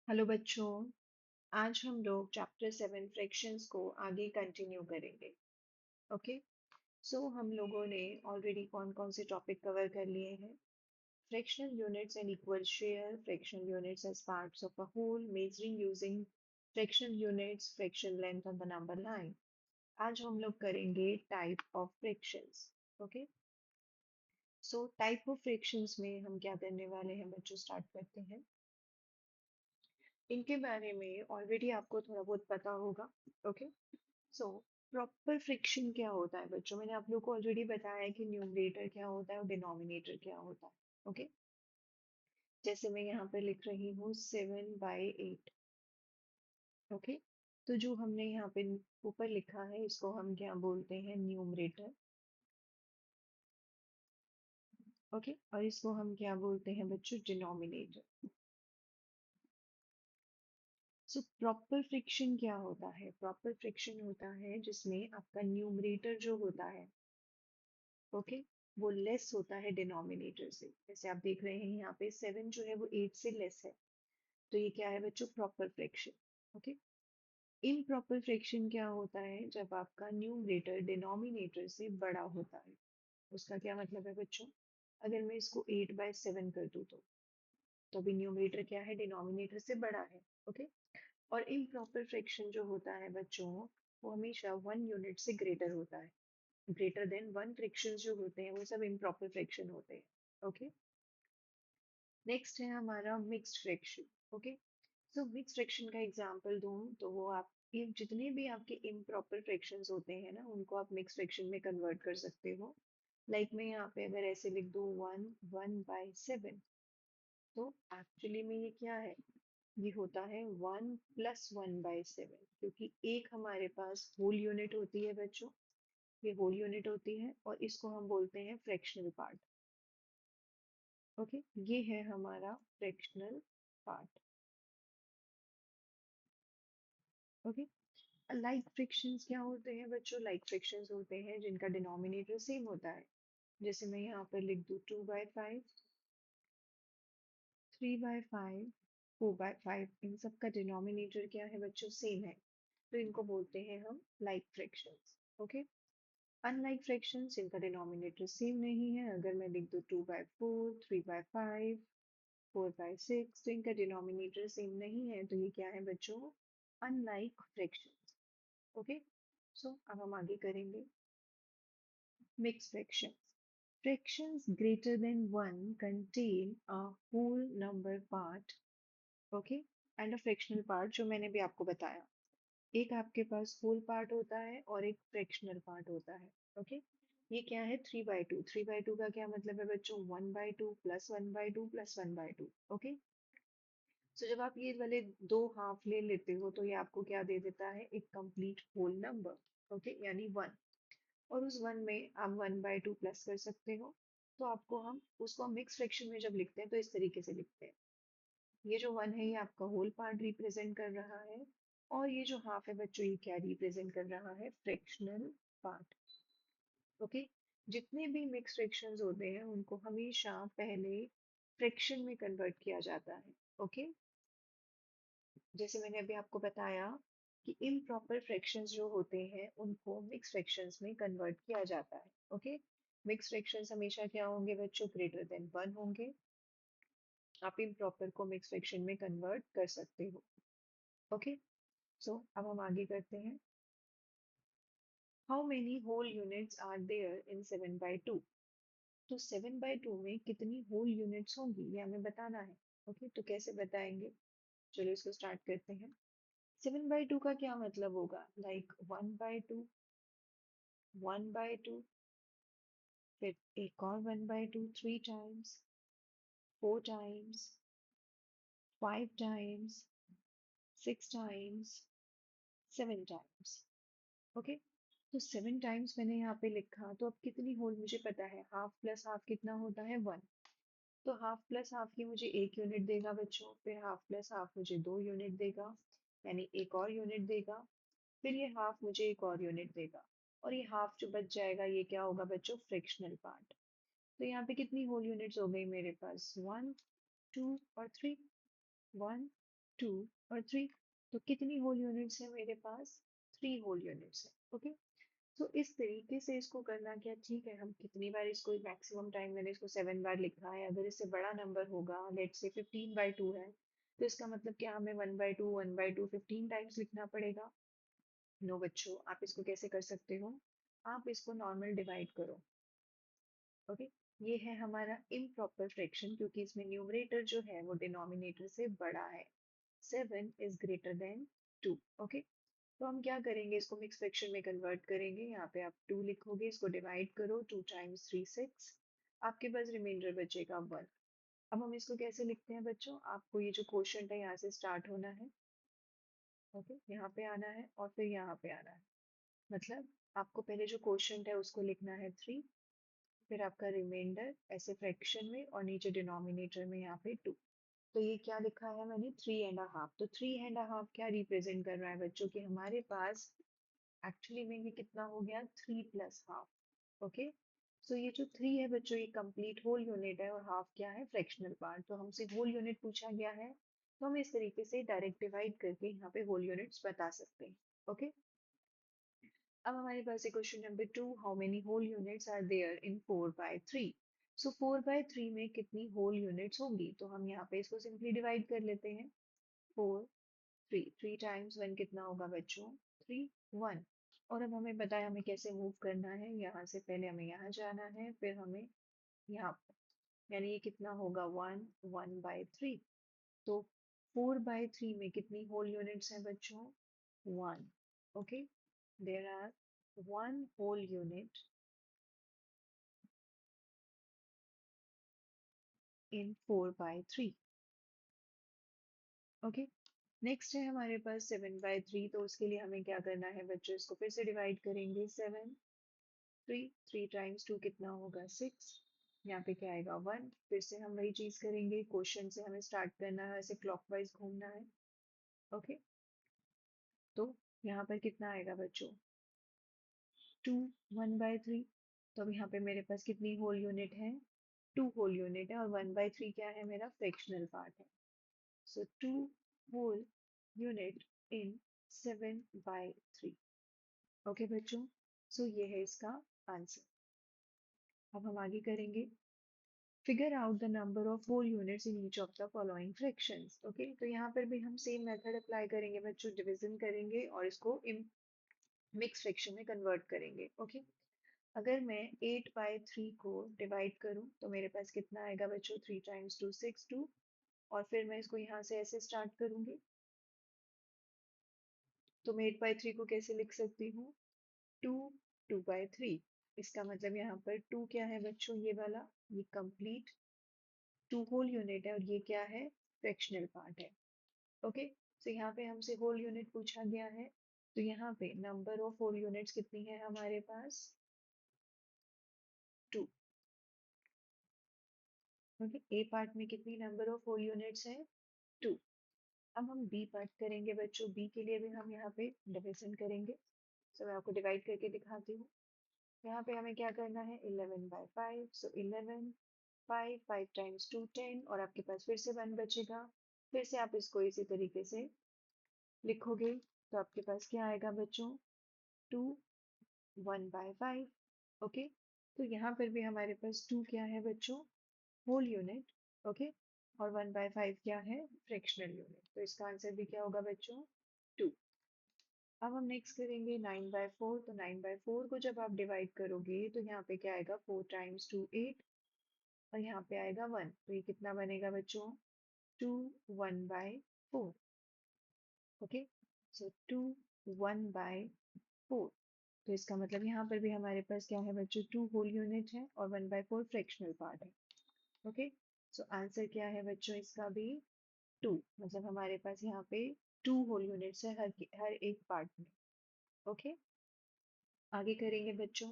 Hello बच्चों। आज हम लोग चैप्टर 7 फ्रैक्शंस को आगे कंटिन्यू करेंगे। ओके। सो हम लोगों ने ऑलरेडी कौन कौन से टॉपिक कवर कर लिए हैं? Fractional units and equal share, fractional units as parts of a whole, measuring using fractional units, fraction length on the number line. आज हम लोग करेंगे type of fractions. Okay. So type of fractions में हम क्या करने वाले हैं बच्चों, स्टार्ट करते हैं। इनके बारे में ऑलरेडी आपको थोड़ा बहुत पता होगा। ओके। सो प्रॉपर फ्रिक्शन क्या होता है बच्चों? मैंने आप लोग को ऑलरेडी बताया है कि न्यूमरेटर क्या होता है और डिनोमिनेटर क्या होता है। ओके। जैसे मैं यहाँ पर लिख रही हूँ 7/8। ओके। तो जो हमने यहाँ पे ऊपर लिखा है इसको हम क्या बोलते हैं? न्यूमरेटर। ओके। और इसको हम क्या बोलते हैं बच्चों? डिनोमिनेटर। सो प्रॉपर फ्रिक्शन क्या होता है? प्रॉपर फ्रिक्शन होता है जिसमें आपका न्यूमरेटर जो होता है, ओके, वो लेस होता है डिनोमिनेटर से। जैसे आप देख रहे हैं यहाँ पे 7 जो है वो 8 से लेस है। तो ये क्या है बच्चों? Proper fraction. Okay. Improper fraction क्या होता है? जब आपका न्यूमरेटर डिनोमिनेटर से बड़ा होता है। उसका क्या मतलब है बच्चों? अगर मैं इसको 8/7 कर दूं तो भी न्यूमरेटर क्या है? डिनोमिनेटर से बड़ा है। ओके। और इम्प्रॉपर फ्रैक्शन जो होता है बच्चों, वो हमेशा 1 यूनिट से ग्रेटर होता है। ग्रेटर देन 1 फ्रैक्शन जो होते हैं वो सब इम्प्रॉपर फ्रैक्शन होते हैं। ओके। नेक्स्ट है हमारा mixed fraction. Okay. So mixed fraction का एग्जांपल दूं तो वो आप ये जितने भी आपके इम्प्रॉपर फ्रैक्शंस होते हैं ना, उनको आप मिक्स्ड फ्रैक्शन में कन्वर्ट कर सकते हो। लाइक मैं यहाँ पे अगर ऐसे लिख दूं 1/7, तो एक्चुअली में ये क्या है? ये होता है 1+1/7, क्योंकि एक हमारे पास होल यूनिट होती है बच्चों। ये होल यूनिट होती है और इसको हम बोलते हैं फ्रैक्शनल पार्ट। ओके। ये है हमारा fractional part. Okay. Like frictions क्या होते हैं बच्चों? लाइक फ्रिक्शंस होते हैं जिनका डिनोमिनेटर सेम होता है। जैसे मैं यहाँ पर लिख दूँ 2/5, 3/5, 4/5, इन सब का डिनोमिनेटर क्या है बच्चों? सेम है। तो इनको बोलते हैं हम like frictions. Okay. Unlike fractions जिनका डिनोमिनेटर सेम नहीं है, अगर मैं लिख दूँ 2/4, 3/5, 4/6, तो इनका डिनोमिनेटर सेम नहीं है, तो ये क्या है बच्चों? Unlike fractions. ओके। सो अब हम आगे करेंगे mixed fractions. Fractions greater than 1 contain a whole number part, okay, and a fractional part जो मैंने भी आपको बताया। एक आपके पास whole part होता है और एक fractional part होता है। ओके। ये क्या है? 3/2। 3/2 का क्या मतलब है बच्चों? 1/2 प्लस 1/2 प्लस 1/2। ओके। सो जब आप ये वाले दो हाफ ले लेते हो तो ये आपको क्या दे देता है? एक कंप्लीट होल नंबर। ओके, यानी 1। और उस 1 में आप 1/2 प्लस कर सकते हो। तो आपको हम उसको हम मिक्स फ्रैक्शन में जब लिखते हैं तो इस तरीके से लिखते हैं। ये जो 1 है ये आपका होल पार्ट रिप्रेजेंट कर रहा है, और ये जो हाफ है बच्चों ये क्या रिप्रेजेंट कर रहा है? Fractional part. ओके। जितने भी मिक्स फ्रैक्शंस होते हैं उनको हमेशा पहले फ्रैक्शन में कन्वर्ट किया जाता है। ओके। जैसे मैंने अभी आपको बताया कि इम्प्रॉपर फ्रैक्शंस जो होते हैं उनको मिक्स फ्रैक्शंस में कन्वर्ट किया जाता है। ओके। मिक्स फ्रैक्शंस हमेशा क्या होंगे बच्चों? ग्रेटर देन 1 होंगे। आप इम्प्रॉपर को मिक्स फ्रैक्शन में कन्वर्ट कर सकते हो। ओके। सो अब हम आगे करते हैं। How many whole units are there in 7/2? तो 7/2 में कितनी होल यूनिट्स होंगी ये हमें बताना है। ओके। तो कैसे बताएंगे? चलो इसको स्टार्ट करते हैं। 7/2 का क्या मतलब होगा? लाइक 1/2, 1/2, फिर एक और 1/2, 3 times, 4 times, 5 times, 6 times, 7 times. Okay. तो 7 टाइम्स मैंने यहाँ पे लिखा, तो अब कितनी होल मुझे पता है? हाफ प्लस हाफ कितना होता है? 1। तो हाफ प्लस हाफ की मुझे 1 यूनिट देगा बच्चों, फिर हाफ प्लस हाफ मुझे 2 यूनिट देगा, यानी एक और यूनिट देगा, फिर ये हाफ मुझे एक और यूनिट देगा, और ये हाफ जो बच जाएगा ये क्या होगा बच्चों? Fractional part. तो यहाँ पे कितनी होल यूनिट्स हो गई मेरे पास? 1, 2 और 3। 1, 2 और 3। तो कितनी होल यूनिट्स है मेरे पास? 3 होल यूनिट्स है। ओके, तो इस तरीके से इसको करना क्या ठीक है, हम कितनी बार इसको, मैक्सिमम टाइम मैंने इसको 7 बार लिखा है, अगर इससे बड़ा नंबर होगा, लेट से 15/2 है, तो इसका मतलब क्या हमें 1/2 1/2 15 टाइम्स लिखना पड़ेगा? नो बच्चों, आप इसको कैसे कर सकते हो, आप इसको नॉर्मल डिवाइड करो। ओके, ये है हमारा इम्प्रॉपर फ्रैक्शन, क्योंकि इसमें न्यूमरेटर जो है वो डिनोमिनेटर से बड़ा है। 7 इज ग्रेटर देन 2। ओके, तो हम क्या करेंगे, इसको मिक्स फ्रैक्शन में कन्वर्ट करेंगे। यहाँ पे आप 2 लिखोगे, इसको डिवाइड करो, 2 टाइम्स 3 6, आपके पास रिमाइंडर बचेगा 1। अब हम इसको कैसे लिखते हैं बच्चों, आपको ये जो क्वोशंट है यहाँ से स्टार्ट होना है। ओके, यहाँ पे आना है और फिर यहाँ पे आना है, मतलब आपको पहले जो क्वोशंट है उसको लिखना है 3, फिर आपका रिमाइंडर ऐसे फ्रैक्शन में, और नीचे डिनोमिनेटर में यहाँ पे 2। तो ये क्या लिखा है मैंने, 3.5। तो 3.5 क्या रिप्रेजेंट कर रहा है बच्चों, कि हमारे पास एक्चुअली में ये कितना हो गया, 3+हाफ। ओके, सो ये जो 3 है बच्चों, ये कंप्लीट होल यूनिट है, और हाफ क्या है, फ्रैक्शनल पार्ट। तो हमसे होल यूनिट पूछा गया है, तो हम इस तरीके से डायरेक्ट डिवाइड करके यहाँ पे होल यूनिट्स बता सकते हैं। ओके, अब हमारे पास है question number 2, how many whole units are there in 4/3। So 4/3 में कितनी होल यूनिट्स होंगी, तो हम यहाँ पे इसको सिंपली डिवाइड कर लेते हैं। 4 3 3 टाइम्स 1 कितना होगा बच्चों, 3 1। और अब हमें पता है हमें कैसे मूव करना है, यहाँ से पहले हमें यहाँ जाना है, फिर हमें यहाँ पर, यानी ये कितना होगा, 1 1/3। तो 4/3 में कितनी होल यूनिट्स हैं बच्चों, 1। Okay, there are 1 whole unit in 4/3। Okay, next है हमारे पास 7/3। तो उसके लिए हमें क्या करना है बच्चों, इसको फिर से डिवाइड करेंगे। 7 3 3 टाइम्स 2 कितना होगा, 6। यहाँ पे क्या आएगा, 1। फिर से हम वही चीज करेंगे, क्वेश्चन से हमें स्टार्ट करना है, ऐसे क्लॉकवाइज घूमना है। ओके, तो यहाँ पर कितना आएगा बच्चों, 2 1/3। तो अब यहाँ पे मेरे पास कितनी होल यूनिट है, 2 होल यूनिट है, और 1/3 क्या है, मेरा फ्रैक्शनल पार्ट है। सो 2 होल यूनिट इन 7/3। ओके बच्चों, सो ये है इसका आंसर। अब हम आगे करेंगे, figure out the number of whole units in each of the following fractions। Okay, तो यहाँ पर भी हम सेम मेथड अप्लाई करेंगे बच्चों, डिवीजन करेंगे और इसको मिक्स फ्रैक्शन में कन्वर्ट करेंगे। ओके, अगर मैं 8/3 को डिवाइड करूँ तो मेरे पास कितना आएगा बच्चों, 3 टाइम्स 2 6 2। और फिर मैं इसको यहाँ से ऐसे स्टार्ट करूंगी, तो मैं 8/3 को कैसे लिख सकती हूँ, 2 2/3। इसका मतलब यहाँ पर 2 क्या है बच्चों, ये वाला, ये कंप्लीट 2 होल यूनिट है, और ये क्या है, फ्रैक्शनल पार्ट है। ओके, तो यहाँ पे हमसे होल यूनिट पूछा गया है, तो यहाँ पे नंबर ऑफ होल यूनिट्स कितनी है हमारे पास, 2। ओके, ए पार्ट में कितनी नंबर ऑफ होल यूनिट्स है, 2। अब हम बी पार्ट करेंगे बच्चों, बी के लिए भी हम यहाँ पे डिविजन करेंगे। तो मैं आपको डिवाइड करके दिखाती हूँ। यहाँ पे हमें क्या करना है, 11/5। सो 11 5 5 टाइम्स 2 10, और आपके पास फिर से 1 बचेगा। फिर से आप इसको इसी तरीके से लिखोगे, तो आपके पास क्या आएगा बच्चों, 2 1/5। ओके, तो यहाँ पर भी हमारे पास 2 क्या है बच्चों, होल यूनिट। ओके, और 1/5 क्या है, फ्रैक्शनल यूनिट। तो इसका आंसर भी क्या होगा बच्चों, 2। अब हम नेक्स्ट करेंगे 9/4। तो 9/4 को जब आप डिवाइड करोगे तो यहाँ पे क्या आएगा, 4 टाइम्स 2 8, और यहाँ पे आएगा 1। तो ये कितना बनेगा बच्चों, 2 1/4। ओके, सो 2 1/4। तो इसका मतलब यहाँ पर भी हमारे पास क्या है बच्चों, 2 होल यूनिट है, और 1/4 फ्रैक्शनल पार्ट है। ओके, सो आंसर क्या है बच्चों, इसका भी 2। मतलब हमारे पास यहाँ पे 2 होल यूनिट्स है हर एक पार्ट में। ओके, आगे करेंगे बच्चों,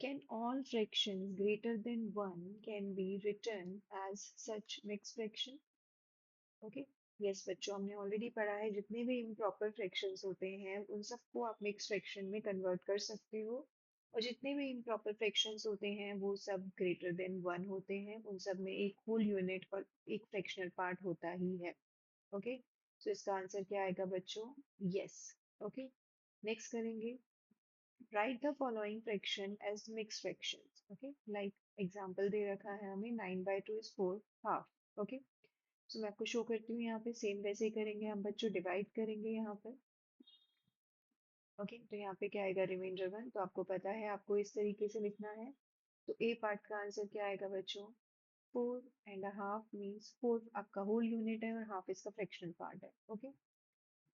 can all fractions greater than 1 can be written as such mixed fraction। Okay, yes बच्चों, हमने ऑलरेडी पढ़ा है, जितने भी इम्प्रॉपर फ्रैक्शंस होते हैं उन सबको आप मिक्स फ्रैक्शन में कन्वर्ट कर सकते हो, और जितने भी इम्प्रॉपर फ्रैक्शंस होते हैं वो सब ग्रेटर देन 1 होते हैं, उन सब में एक होल यूनिट और एक फ्रैक्शनल पार्ट होता ही है। ओके, सो इसका आंसर क्या आएगा बच्चों? यस। ओके, नेक्स्ट करेंगे, write the following fraction as mix fractions. Okay, like example दे रखा है हमें 9/2 इज 4 हाफ। ओके, सो मैं आपको शो करती हूँ यहाँ पे, सेम वैसे ही करेंगे हम बच्चों, डिवाइड करेंगे यहाँ पर। ओके, तो यहाँ पे क्या आएगा? रिमाइंडर 1। तो आपको पता है आपको इस तरीके से लिखना है। तो ए पार्ट का आंसर क्या आएगा बच्चों? 4.5 मीन्स 4 आपका होल यूनिट है और हाफ इसका फ्रैक्शनल पार्ट है। ओके,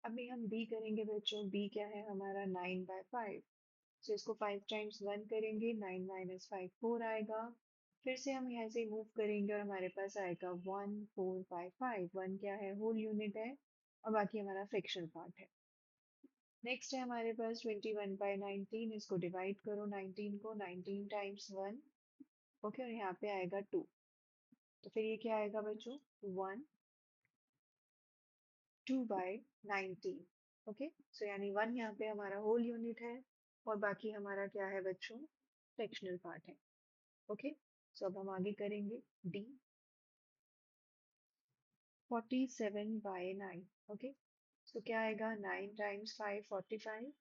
अभी हम बी करेंगे बच्चों। बी क्या है हमारा? 9/5। सो इसको 5 टाइम्स 1 करेंगे, 9 माइनस 5 4 आएगा। फिर से हम यहाँ से मूव करेंगे और हमारे पास आएगा 1 4 5 5। 1 क्या है? होल यूनिट है और बाकी हमारा फ्रैक्शनल पार्ट है। नेक्स्ट है हमारे पास 21/19। इसको डिवाइड करो 19 को, 19 टाइम्स 1। ओके, और यहाँ पे आएगा 2। तो फिर ये क्या आएगा बच्चों? 1 2/19। ओके, सो यानी 1 यहाँ पे हमारा होल यूनिट है और बाकी हमारा क्या है बच्चों? फ्रैक्शनल पार्ट है। ओके, सो अब हम आगे करेंगे डी। 47/9। ओके, सो क्या आएगा? 9 टाइम्स 5 45,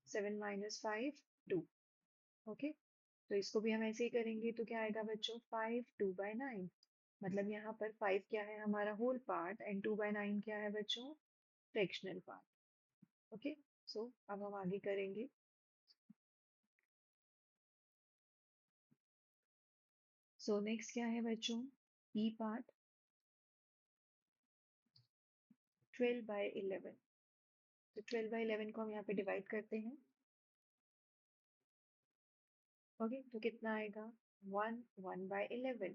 7 माइनस 5 2। ओके, तो इसको भी हम ऐसे ही करेंगे। तो क्या आएगा बच्चों? 5 2/9। मतलब यहाँ पर 5 क्या है? हमारा होल पार्ट, एंड 2/9 क्या है बच्चों? Fractional part. ओके, सो अब हम आगे करेंगे। सो नेक्स्ट क्या है बच्चों? ई पार्ट 12/11। तो 12/11 को हम यहाँ पे डिवाइड करते हैं। ओके, तो कितना आएगा? 1 1/11,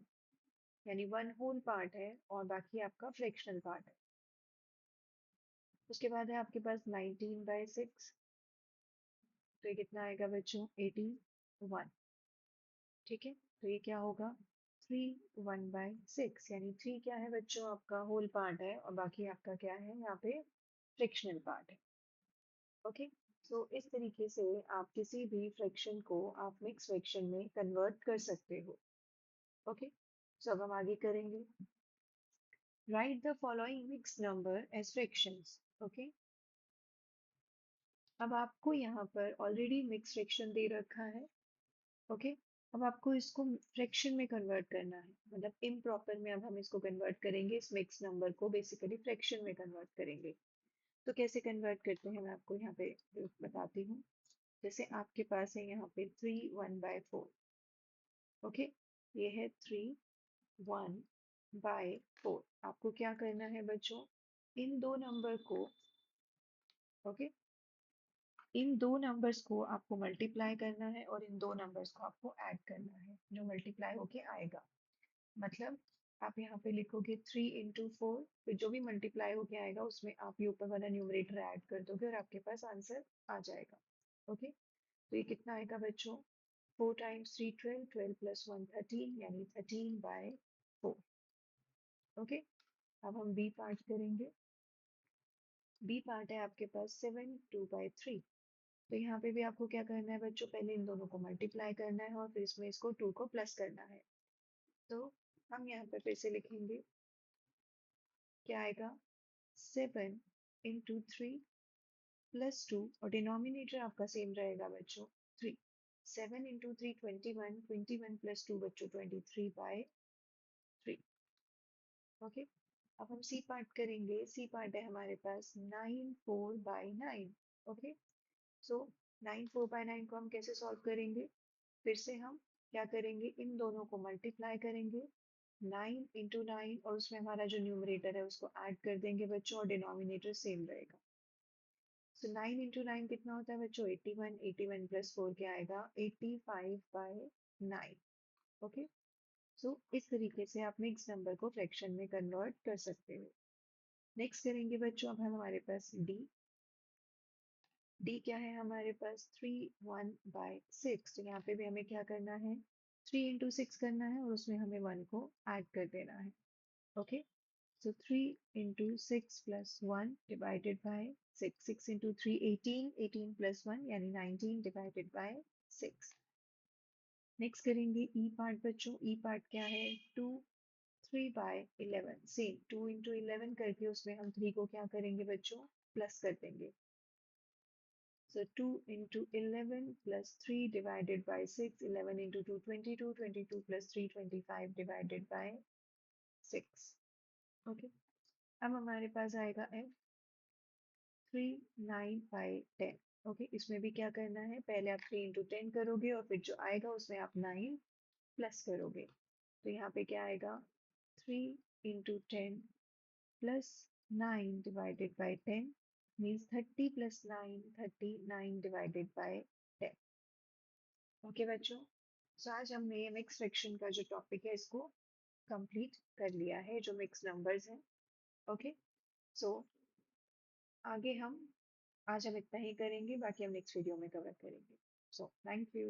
यानी 1 होल पार्ट है और बाकी आपका फ्रैक्शनल पार्ट है। उसके बाद है आपके पास 19/6। तो ये कितना आएगा बच्चों? 81। ठीक है, तो ये क्या होगा? 3 1/6, यानी 3 क्या है बच्चों? आपका होल पार्ट है और बाकी आपका क्या है यहाँ पे? फ्रैक्शनल पार्ट है। ओके, तो इस तरीके से आप किसी भी फ्रैक्शन को आप मिक्स फ्रैक्शन में कन्वर्ट कर सकते हो। ओके, सो अब हम आगे करेंगे, write the following mix number as fractions. Okay, अब आपको यहाँ पर ऑलरेडी मिक्स फ्रैक्शन दे रखा है। ओके, अब आपको इसको फ्रैक्शन में कन्वर्ट करना है, मतलब इम्प्रॉपर में अब हम इसको कन्वर्ट करेंगे, इस मिक्स नंबर को बेसिकली फ्रैक्शन में कन्वर्ट करेंगे। तो कैसे कन्वर्ट करते हैं मैं आपको यहाँ पे बताती हूँ। जैसे आपके पास है यहाँ पे 3 1/4। ओके, ये है 3 1/4। आपको क्या करना है बच्चों? इन दो नंबर को, ओके, इन दो नंबर्स को आपको मल्टीप्लाई करना है और इन दो नंबर्स को आपको ऐड करना है, जो मल्टीप्लाई होके आएगा। मतलब आप यहाँ पे लिखोगे 3 × 4, फिर जो भी मल्टीप्लाई होके आएगा उसमें आप ये ऊपर वाला न्यूमरेटर ऐड कर दोगे और आपके पास आंसर आ जाएगा। ओके, तो ये कितना आएगा बच्चों? 4 टाइम्स 3 12, 12 प्लस 1 13, यानी 13/4। ओके, अब हम बी पार्ट करेंगे। बी पार्ट है आपके पास 7 2/3। तो यहाँ पे भी आपको क्या करना है बच्चों? पहले इन दोनों को मल्टीप्लाई करना है और फिर इसमें इसको 2 को प्लस करना है। तो हम यहाँ पे फिर से लिखेंगे, क्या आएगा? 7 × 3 प्लस 2, और डिनोमिनेटर आपका सेम रहेगा बच्चों 3। 7 × 3 21, 21 प्लस 2 बच्चों 23/3। ओके, अब हम सी पार्ट करेंगे। सी पार्ट है हमारे पास 9 4/9। ओके, सो 9 4/9 को हम कैसे सॉल्व करेंगे? फिर से हम क्या करेंगे? इन दोनों को मल्टीप्लाई करेंगे 9 × 9, और उसमें हमारा जो न्यूमरेटर है उसको ऐड कर देंगे बच्चों, और डिनोमिनेटर सेम रहेगा। सो 9 × 9 कितना होता है बच्चों? 81। 81 प्लस 4 क्या आएगा? 85/9। ओके, सो इस तरीके से आप मिक्स नंबर को फ्रैक्शन में कन्वर्ट कर सकते हो। नेक्स्ट करेंगे बच्चों, अब है हमारे पास डी। डी क्या है हमारे पास? 3 1/6। तो यहाँ पे भी हमें क्या करना है? 3 × 6 करना है और उसमें हमें 1 को ऐड कर देना है। Okay, so 3 × 6 plus 1 divided by 6. 6 × 3 18, 18 plus 1 यानी 19 divided by 6. नेक्स्ट करेंगे ई पार्ट बच्चों। ई पार्ट क्या है? 2 3/11 सेम 2 into 11 करके उसमें हम 3 को क्या करेंगे बच्चों, प्लस कर देंगे. So 2 into 11 plus 3 divided by 6, 11 into 2, 22, 22 plus 3, 25 divided by 6. Okay. अब हमारे पास आएगा f 3, 9 by 10. ओके, इसमें भी क्या करना है, पहले आप 3 into 10 करोगे और फिर जो आएगा उसमें आप 9 प्लस करोगे. तो यहाँ पे क्या आएगा, 3 into 10 plus 9 divided by 10 means 30 plus 9, 39 divided by 10. Okay बच्चों, सो आज हमने ये मिक्स फ्रैक्शन का जो टॉपिक है इसको कंप्लीट कर लिया है, जो मिक्स नंबर्स हैं. ओके, सो आगे हम आज हम इतना ही करेंगे, बाकी हम नेक्स्ट वीडियो में कवर करेंगे. So thank you.